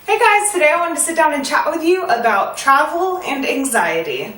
Hey guys, today I wanted to sit down and chat with you about travel and anxiety.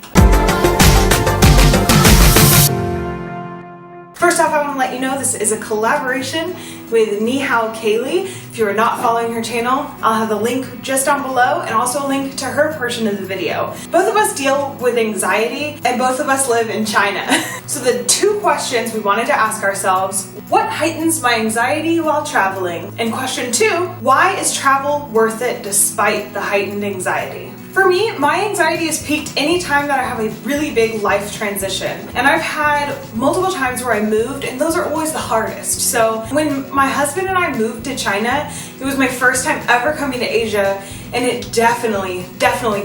First off, I want to let you know this is a collaboration with nihaokaili. If you are not following her channel, I'll have the link just down below and also a link to her portion of the video. Both of us deal with anxiety and both of us live in China. So the two questions we wanted to ask ourselves: what heightens my anxiety while traveling? And question two, why is travel worth it despite the heightened anxiety? For me, my anxiety is peaked anytime that I have a really big life transition. And I've had multiple times where I moved, and those are always the hardest. So when my husband and I moved to China, it was my first time ever coming to Asia, and it definitely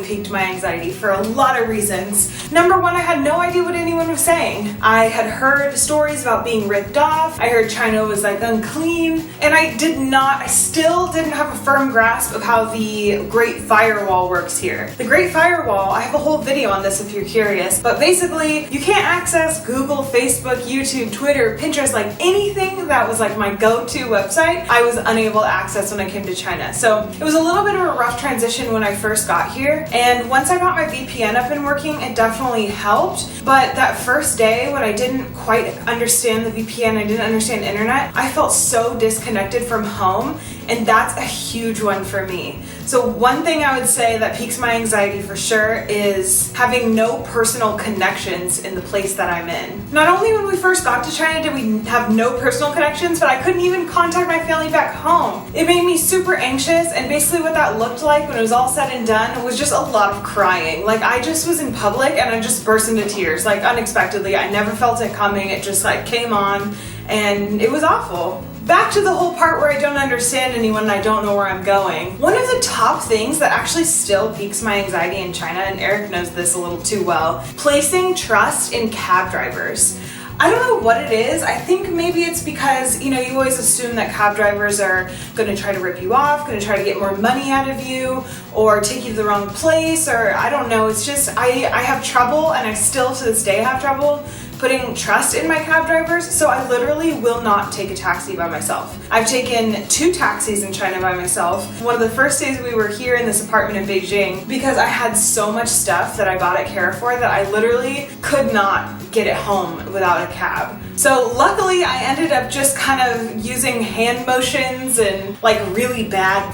piqued my anxiety for a lot of reasons. Number one, I had no idea what anyone was saying. I had heard stories about being ripped off. I heard China was like unclean, and I still didn't have a firm grasp of how the Great Firewall works here. The Great Firewall, I have a whole video on this if you're curious, but basically you can't access Google, Facebook, YouTube, Twitter, Pinterest, like anything that was like my go-to website, I was unable to access when I came to China. So it was a little bit of a rough transition when I first got here, and once I got my VPN up and working, it definitely helped. But that first day when I didn't quite understand the VPN, I didn't understand internet, I felt so disconnected from home, and that's a huge one for me. So one thing I would say that piques my anxiety for sure is having no personal connections in the place that I'm in. Not only when we first got to China did we have no personal connections, but I couldn't even contact my family back home. It made me super anxious, and basically what that looked like when it was all said and done was just a lot of crying. Like, I just was in public and I just burst into tears, like unexpectedly. I never felt it coming. It just like came on, and it was awful. Back to the whole part where I don't understand anyone and I don't know where I'm going. One of the top things that actually still piques my anxiety in China, and Eric knows this a little too well, placing trust in cab drivers. I don't know what it is. I think maybe it's because, you always assume that cab drivers are going to try to rip you off, going to try to get more money out of you, or take you to the wrong place, or I don't know. It's just, I have trouble, and I still to this day have trouble putting trust in my cab drivers, so I literally will not take a taxi by myself. I've taken 2 taxis in China by myself. One of the first days we were here in this apartment in Beijing, because I had so much stuff that I bought at Carrefour that I literally could not get it home without a cab. So luckily I ended up just kind of using hand motions and like really bad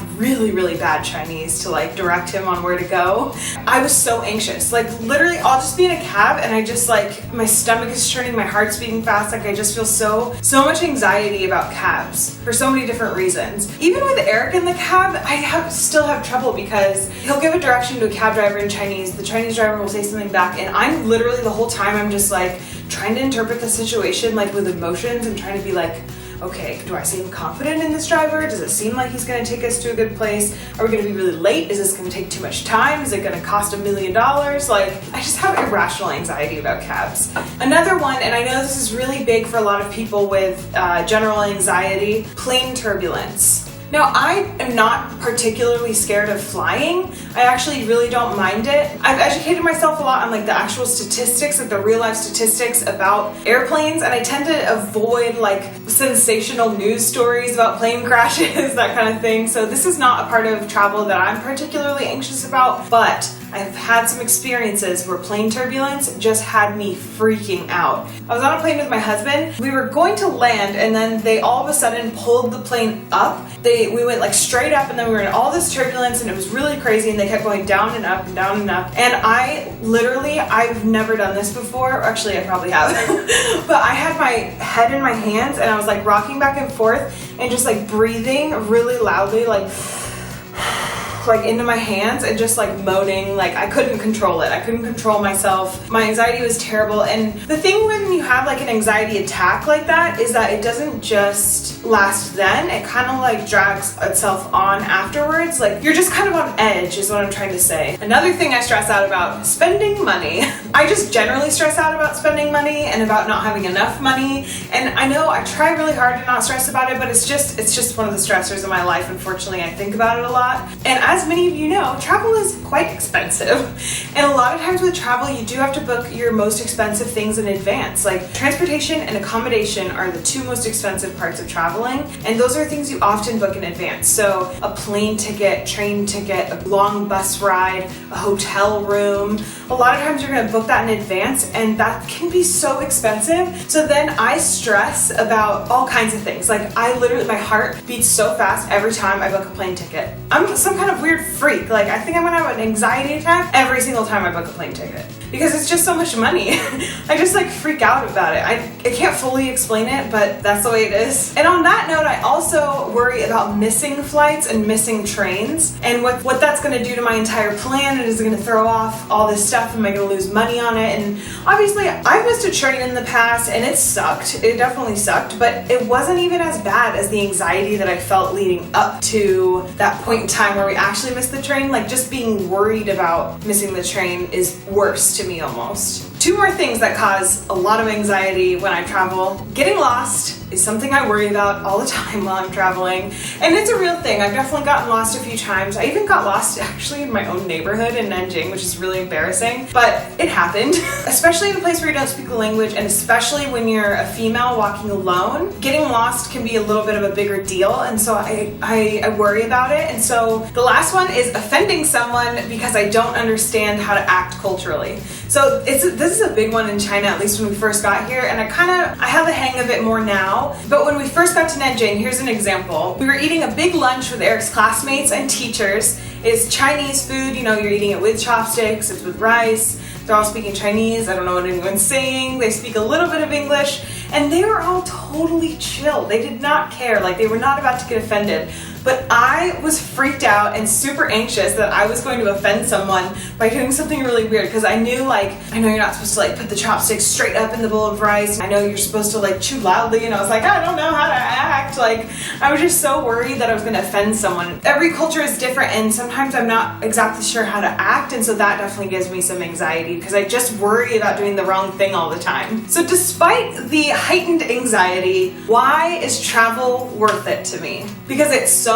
Chinese to like direct him on where to go. I was so anxious. Like literally I'll just be in a cab and I just like, my stomach is churning, my heart's beating fast. Like I just feel so much anxiety about cabs for so many different reasons. Even with Eric in the cab, I still have trouble because he'll give a direction to a cab driver in Chinese. The Chinese driver will say something back, and I'm literally the whole time I'm just like trying to interpret the situation like with emotions and trying to be like, okay, do I seem confident in this driver? Does it seem like he's going to take us to a good place? Are we going to be really late? Is this going to take too much time? Is it going to cost $1 million? Like, I just have irrational anxiety about cabs. Another one, and I know this is really big for a lot of people with general anxiety, plane turbulence. Now, I am not particularly scared of flying. I actually really don't mind it. I've educated myself a lot on like the actual statistics, like the real life statistics about airplanes, and I tend to avoid like sensational news stories about plane crashes, that kind of thing. So this is not a part of travel that I'm particularly anxious about, but I've had some experiences where plane turbulence just had me freaking out. I was on a plane with my husband. We were going to land, and then they all of a sudden pulled the plane up. We went like straight up, and then we were in all this turbulence, and it was really crazy, and they kept going down and up and down and up. And I've never done this before. Actually, I probably have. But I had my head in my hands, and I was like rocking back and forth and just like breathing really loudly, like into my hands, and just like moaning. Like I couldn't control it. I couldn't control myself. My anxiety was terrible. And the thing when you have like an anxiety attack like that is that it doesn't just last then. It kind of like drags itself on afterwards. Like you're just kind of on edge is what I'm trying to say. Another thing I stress out about, spending money. I just generally stress out about spending money and about not having enough money. And I know I try really hard to not stress about it, but it's just one of the stressors in my life. Unfortunately, I think about it a lot. And as many of you know, travel is quite expensive. And a lot of times with travel, you do have to book your most expensive things in advance. Like transportation and accommodation are the two most expensive parts of traveling. And those are things you often book in advance. So a plane ticket, train ticket, a long bus ride, a hotel room. A lot of times you're gonna book that in advance, and that can be so expensive. So then I stress about all kinds of things. Like I literally, my heart beats so fast every time I book a plane ticket. I'm some kind of weird freak. Like I think I'm gonna have an anxiety attack every single time I book a plane ticket because it's just so much money. I just like freak out about it. I can't fully explain it, but that's the way it is. And on that note, I also worry about missing flights and missing trains and what that's gonna do to my entire plan. It is gonna throw off all this stuff. Am I gonna lose money on it? And obviously I've missed a train in the past and it sucked. It definitely sucked, but it wasn't even as bad as the anxiety that I felt leading up to that point in time where we actually missed the train. Like just being worried about missing the train is worse to me almost. Two more things that cause a lot of anxiety when I travel. Getting lost is something I worry about all the time while I'm traveling. And it's a real thing. I've definitely gotten lost a few times. I even got lost actually in my own neighborhood in Nanjing, which is really embarrassing, but it happened. Especially in a place where you don't speak the language, and especially when you're a female walking alone, getting lost can be a little bit of a bigger deal. And so I worry about it. And so the last one is offending someone because I don't understand how to act culturally. So this is a big one in China, at least when we first got here, and I have the hang of it more now. But when we first got to Nanjing, here's an example. We were eating a big lunch with Eric's classmates and teachers. It's Chinese food, you know, you're eating it with chopsticks, it's with rice. They're all speaking Chinese. I don't know what anyone's saying. They speak a little bit of English, and they were all totally chill. They did not care. Like they were not about to get offended. But I was freaked out and super anxious that I was going to offend someone by doing something really weird, because I know you're not supposed to like put the chopsticks straight up in the bowl of rice. I know you're supposed to like chew loudly, and I was like, I don't know how to act. Like I was just so worried that I was going to offend someone. Every culture is different, and sometimes I'm not exactly sure how to act, and so that definitely gives me some anxiety because I just worry about doing the wrong thing all the time. So despite the heightened anxiety, why is travel worth it to me? Because it's so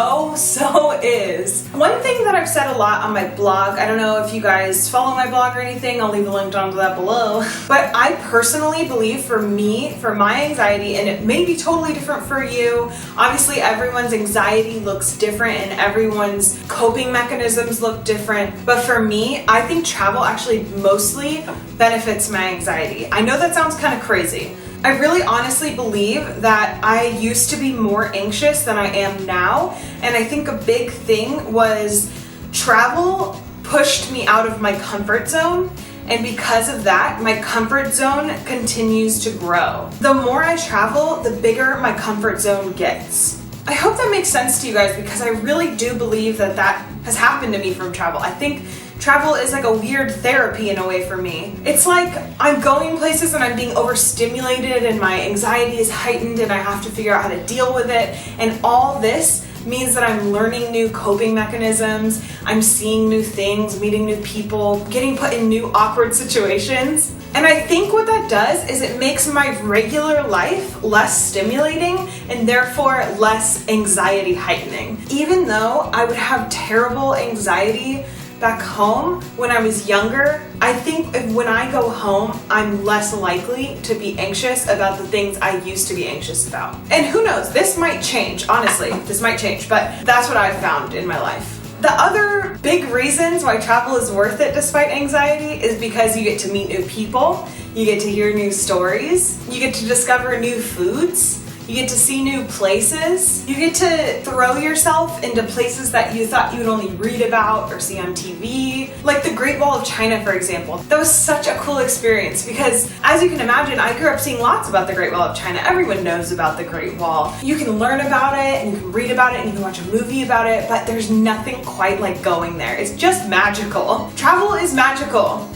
is. One thing that I've said a lot on my blog, I don't know if you guys follow my blog or anything, I'll leave a link down to that below, but I personally believe for me, for my anxiety, and it may be totally different for you, obviously everyone's anxiety looks different and everyone's coping mechanisms look different, but for me, I think travel actually mostly benefits my anxiety. I know that sounds kind of crazy. I really honestly believe that I used to be more anxious than I am now, and I think a big thing was travel pushed me out of my comfort zone, and because of that, my comfort zone continues to grow. The more I travel, the bigger my comfort zone gets. I hope that makes sense to you guys, because I really do believe that has happened to me from travel. I think travel is like a weird therapy in a way for me. It's like I'm going places and I'm being overstimulated and my anxiety is heightened and I have to figure out how to deal with it. And all this means that I'm learning new coping mechanisms, I'm seeing new things, meeting new people, getting put in new awkward situations. And I think what that does is it makes my regular life less stimulating and therefore less anxiety heightening. Even though I would have terrible anxiety back home when I was younger, I think when I go home, I'm less likely to be anxious about the things I used to be anxious about. And who knows, this might change, honestly, this might change, but that's what I've found in my life. The other big reasons why travel is worth it despite anxiety is because you get to meet new people, you get to hear new stories, you get to discover new foods, you get to see new places, you get to throw yourself into places that you thought you would only read about or see on TV. Like the Great Wall of China, for example. That was such a cool experience because, as you can imagine, I grew up seeing lots about the Great Wall of China. Everyone knows about the Great Wall. You can learn about it, and you can read about it, and you can watch a movie about it, but there's nothing quite like going there. It's just magical. Travel is magical.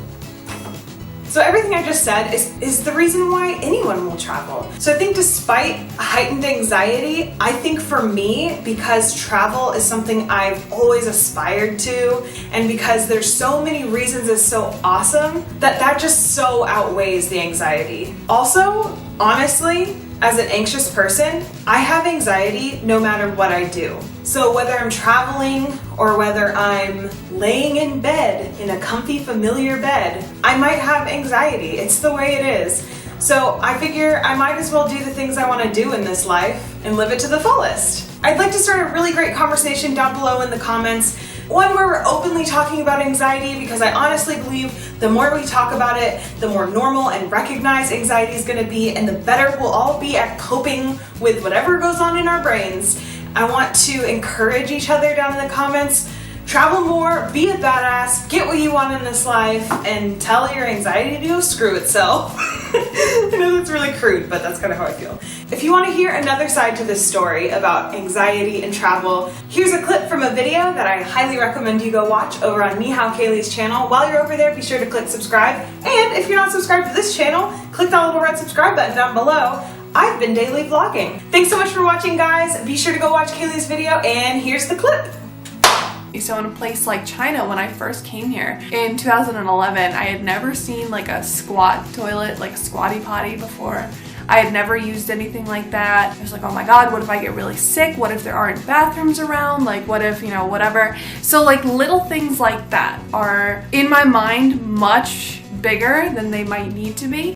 So everything I just said is the reason why anyone will travel. So I think despite heightened anxiety, I think for me, because travel is something I've always aspired to, and because there's so many reasons it's so awesome, that just so outweighs the anxiety. Also, honestly, as an anxious person, I have anxiety no matter what I do. So whether I'm traveling or whether I'm laying in bed, in a comfy, familiar bed, I might have anxiety. It's the way it is. So I figure I might as well do the things I want to do in this life and live it to the fullest. I'd like to start a really great conversation down below in the comments. One where we're openly talking about anxiety, because I honestly believe the more we talk about it, the more normal and recognized anxiety is going to be, and the better we'll all be at coping with whatever goes on in our brains. I want to encourage each other down in the comments. Travel more, be a badass, get what you want in this life, and tell your anxiety to go screw itself. I know that's really crude, but that's kind of how I feel. If you want to hear another side to this story about anxiety and travel, here's a clip from a video that I highly recommend you go watch over on nihaokaili's channel. While you're over there, be sure to click subscribe. And if you're not subscribed to this channel, click that little red subscribe button down below. I've been daily vlogging. Thanks so much for watching, guys. Be sure to go watch Kayleigh's video, and here's the clip. So in a place like China, when I first came here in 2011, I had never seen like a squat toilet, like a squatty potty before. I had never used anything like that. I was like, oh my God, what if I get really sick? What if there aren't bathrooms around? Like, what if, whatever. So like little things like that are in my mind much bigger than they might need to be.